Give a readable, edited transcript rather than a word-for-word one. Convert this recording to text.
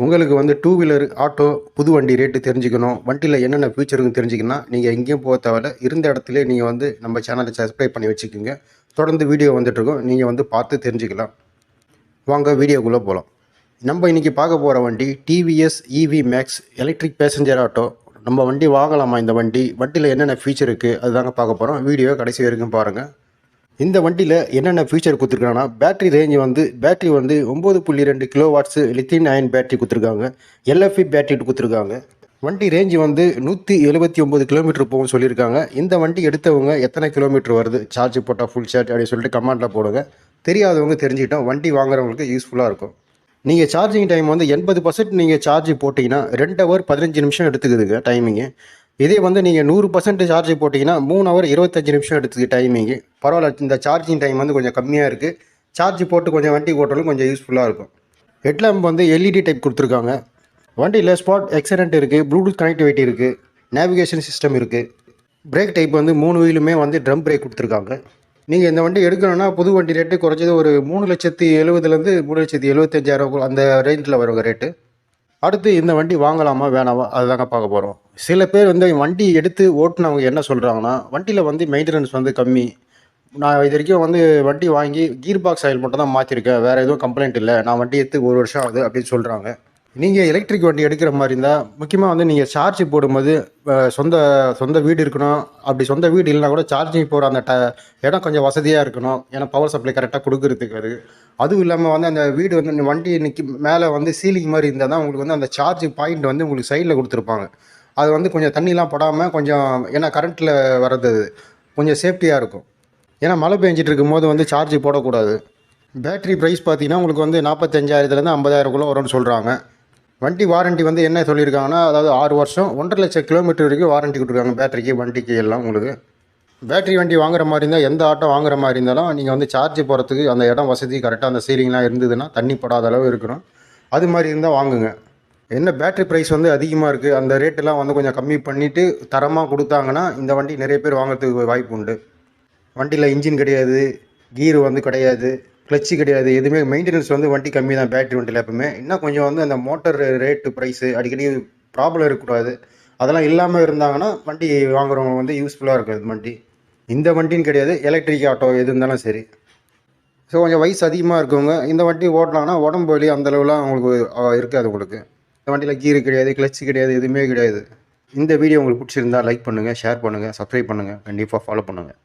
உங்களுக்கு வந்து two wheeler, auto, புது வண்டி ரேட்டு தெரிஞ்சுக்கணும். வண்டியில என்னென்ன ஃபியூச்சர் இருக்குன்னு தெரிஞ்சுக்கணும்னா, நீங்க எங்கேயும் போக தேவையில்ல. இருந்த இடத்துலயே நீங்க வந்து நம்ம சேனலை சப்ஸ்கிரைப் பண்ணி வச்சுக்கோங்க. தொடர்ந்து வீடியோ வந்துட்டுருக்கும். நீங்க வந்து பார்த்து தெரிஞ்சுக்கலாம். வாங்க வீடியோக்குள்ள போலாம். நம்ம இன்னைக்கு பார்க்க போற வண்டி TVS EV max electric passenger auto. நம்ம வண்டி வாங்கலாமா இந்த வண்டி? வண்டியில என்னென்ன ஃபியூச்சர் இருக்கு? அதுதாங்க பார்க்க போறோம். வீடியோ கடைசி வரைக்கும் பாருங்க. இந்த வண்டியில் என்னென்ன ஃபீச்சர் கொடுத்துருக்காங்கன்னா, பேட்டரி வந்து 9.2 kilo watts lithium ion battery கொடுத்துருக்காங்க. எல்எஃப்இ பேட்டரி கொடுத்துருக்காங்க. வண்டி ரேஞ்சு வந்து 179 கிலோமீட்டர் போகும் சொல்லியிருக்காங்க. இந்த வண்டி எடுத்தவங்க எத்தனை கிலோமீட்டர் வருது சார்ஜ் போட்டால் ஃபுல் சார்ஜ் அப்படின்னு சொல்லிட்டு கமெண்ட்டில் போடுங்க. தெரியாதவங்க தெரிஞ்சுக்கிட்டோம், வண்டி வாங்குறவங்களுக்கு யூஸ்ஃபுல்லாக இருக்கும். நீங்கள் சார்ஜிங் டைம் வந்து 80% நீங்கள் சார்ஜ் போட்டிங்கன்னா 2 ஹவர் 15 நிமிஷம் எடுத்துக்குதுங்க டைமிங்கு. இதே வந்து நீங்கள் 100% சார்ஜ் போட்டிங்கன்னா 3 ஹவர் 25 நிமிஷம் எடுத்துக்கு டைமிங்கு. பரவாயில்ல, இந்த சார்ஜிங் டைம் வந்து கொஞ்சம் கம்மியாக இருக்குது. சார்ஜ் போட்டு கொஞ்சம் வண்டி ஓட்டலும் கொஞ்சம் யூஸ்ஃபுல்லாக இருக்கும். ஹெட்லாம்ப் வந்து எல்இடி டைப் கொடுத்துருக்காங்க. வண்டியில் ஸ்பாட் எக்ஸலண்ட் இருக்குது, ப்ளூடூத் கனெக்டிவிட்டி இருக்குது, நேவிகேஷன் சிஸ்டம் இருக்குது. பிரேக் டைப் வந்து 3 வீலுமே வந்து ட்ரம் பிரேக் கொடுத்துருக்காங்க. நீங்கள் இந்த வண்டி எடுக்கணும்னா புது வண்டி ரேட்டு குறைஞ்சது ஒரு 3,70,000 3,75,000 அந்த ரேஞ்சில் வருங்க ரேட்டு. அடுத்து இந்த வண்டி வாங்கலாமா வேணாமா அதுதாங்க பார்க்க போகிறோம். சில பேர் வந்து வண்டி எடுத்து ஓட்டுனவங்க என்ன சொல்கிறாங்கன்னா, வண்டியில் வந்து மெயின்டெனன்ஸ் வந்து கம்மி. நான் இது வரைக்கும் வந்து வண்டி வாங்கி கீர் பாக்ஸ் ஆயில் மட்டும் தான் மாற்றிருக்கேன், வேறு எதுவும் கம்ப்ளைண்ட் இல்லை, நான் வண்டி எடுத்து 1 வருஷம் ஆகுது அப்படின்னு சொல்கிறாங்க. நீங்கள் எலக்ட்ரிக் வண்டி எடுக்கிற மாதிரி இருந்தால் முக்கியமாக வந்து நீங்கள் சார்ஜ் போடும்போது சொந்த சொந்த வீடு இருக்கணும். அப்படி சொந்த வீடு இல்லைனா கூட சார்ஜிங் போகிற அந்த இடம் கொஞ்சம் வசதியாக இருக்கணும். ஏன்னா பவர் சப்ளை கரெக்டாக கொடுக்குறதுக்கு அதுவும் இல்லாமல் வந்து அந்த வீடு வந்து வண்டி நிற்கி மேலே வந்து சீலிங் மாதிரி இருந்தால் தான் உங்களுக்கு வந்து அந்த சார்ஜ் பாயிண்ட் வந்து உங்களுக்கு சைடில் கொடுத்துருப்பாங்க. அது வந்து கொஞ்சம் தண்ணிலாம் படாமல் கொஞ்சம், ஏன்னா கரண்ட்டில் வர்றது கொஞ்சம் சேஃப்டியாக இருக்கும். ஏன்னா மழை பெஞ்சிட்டு இருக்கும்போது வந்து சார்ஜ் போடக்கூடாது. பேட்ரி ப்ரைஸ் பார்த்தீங்கன்னா உங்களுக்கு வந்து 45,000 50,000 வரும்னு சொல்கிறாங்க. வண்டி வாரண்ட்டி வந்து என்ன சொல்லியிருக்காங்கன்னா, அதாவது 6 வருஷம் 1,50,000 கிலோமீட்டர் வரைக்கும் வாரண்ட்டி கொடுத்துருக்காங்க. பேட்டரிக்கு வண்டிக்கு எல்லாம் உங்களுக்கு. பேட்டரி வண்டி வாங்குற மாதிரி இருந்தால், எந்த ஆட்டோ வாங்குற மாதிரி இருந்தாலும் நீங்கள் வந்து சார்ஜ் போகிறதுக்கு அந்த இடம் வசதி கரெக்டாக அந்த சீலிங்லாம் இருந்ததுன்னா தண்ணி படாத அளவு இருக்கணும். அது மாதிரி இருந்தால் வாங்குங்க. என்ன பேட்டரி ப்ரைஸ் வந்து அதிகமாக இருக்குது, அந்த ரேட்டெல்லாம் வந்து கொஞ்சம் கம்மி பண்ணிவிட்டு தரமாக கொடுத்தாங்கன்னா இந்த வண்டி நிறைய பேர் வாங்குறதுக்கு வாய்ப்பு உண்டு. வண்டியில் இன்ஜின் கிடையாது, கீர் வந்து கிடையாது, கிளச்சு கிடையாது, எதுவுமே மெயின்டெனன்ஸ் வந்து வண்டி கம்மி தான் பேட்டரி வண்டியில் எப்பவுமே. இன்னும் கொஞ்சம் வந்து அந்த மோட்டர் ரேட்டு ப்ரைஸு அடிக்கடி ப்ராப்ளம் இருக்கக்கூடாது. அதெல்லாம் இல்லாமல் இருந்தாங்கன்னா வண்டி வாங்குறவங்க வந்து யூஸ்ஃபுல்லாக இருக்கும் வண்டி. இந்த வண்டின்னு கிடையாது, எலக்ட்ரிக் ஆட்டோ எது இருந்தாலும் சரி. ஸோ கொஞ்சம் வயசு அதிகமாக இருக்கவங்க இந்த வண்டி ஓட்டினாங்கன்னா உடம்பு வலி அந்தளவுலாம் அவங்களுக்கு இருக்காது. உங்களுக்கு இந்த வண்டியில் கீரு கிடையாது, கிளச்சு கிடையாது, எதுவுமே கிடையாது. இந்த வீடியோ உங்களுக்கு பிடிச்சிருந்தா லைக் பண்ணுங்கள், ஷேர் பண்ணுங்கள், சப்ஸ்கிரைப் பண்ணுங்கள், கண்டிப்பாக ஃபாலோ பண்ணுங்கள்.